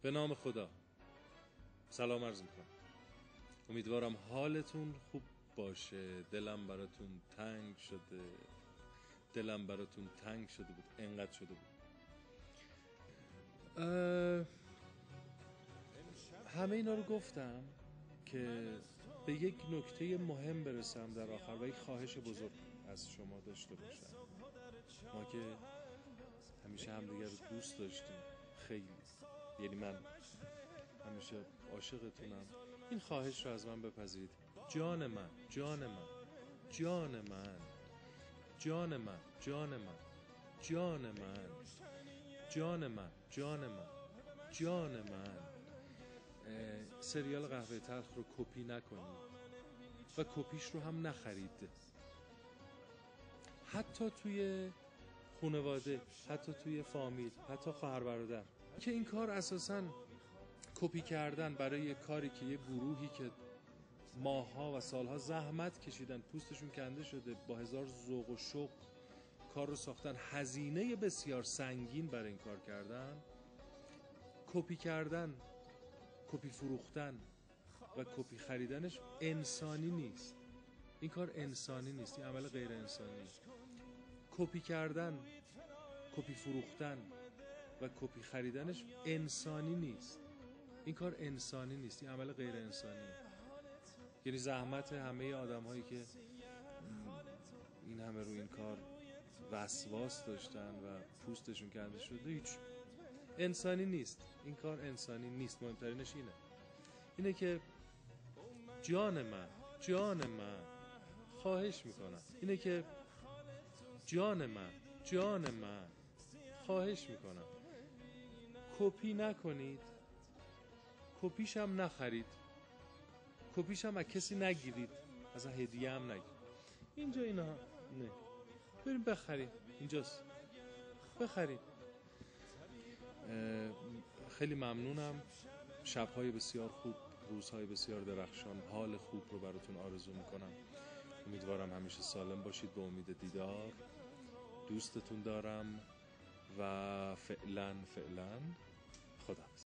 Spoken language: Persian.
به نام خدا سلام عرض میکنم. امیدوارم حالتون خوب باشه. دلم براتون تنگ شده بود، انقدر شده بود. همه اینا رو گفتم که به یک نکته مهم برسم در آخر و یک خواهش بزرگ از شما داشته باشم. ما که همیشه همدیگر رو دوست داشتیم خیلی، یعنی من همیشه عاشقتونم. این خواهش رو از من بپذیرید. جان من، جان من، جان من، جان من، جان من، جان من، جان من، جان من، جان من. سریال قهوه تلخ رو کپی نکنید و کپیش رو هم نخرید. حتی توی خانواده، حتی توی فامیل، حتی خواهر برادر، که این کار اساساً کپی کردن برای کاری که یه گروهی که ماه‌ها و سال‌ها زحمت کشیدن، پوستشون کنده شده، با هزار ذوق و شوق کار رو ساختن، هزینه بسیار سنگین برای این کار کردن. کپی کردن، کپی فروختن و کپی خریدنش انسانی نیست. این کار انسانی نیست، این عمل غیر انسانی. کپی کردن، کپی فروختن و کپی خریدنش انسانی نیست. این کار انسانی نیست، این عمل غیر انسانیه. یعنی زحمت همه آدم هایی که این همه رو این کار وسواس داشتن و پوستشون کنده شده، هیچ انسانی نیست. این کار انسانی نیست. مهمترینش اینه که جان من، جان من، خواهش میکنم، اینه که جان من، جان من، خواهش میکنم کپی نکنید، کپیش هم نخرید، کپیش هم از کسی نگیرید، اصلا هدیه هم نگیرید. اینجا اینا نه، بریم بخرید، اینجاست، بخرید. خیلی ممنونم. شب‌های بسیار خوب، روزهای بسیار درخشان، حال خوب رو براتون آرزو میکنم. امیدوارم همیشه سالم باشید. به امید دیدار. دوستتون دارم و فعلا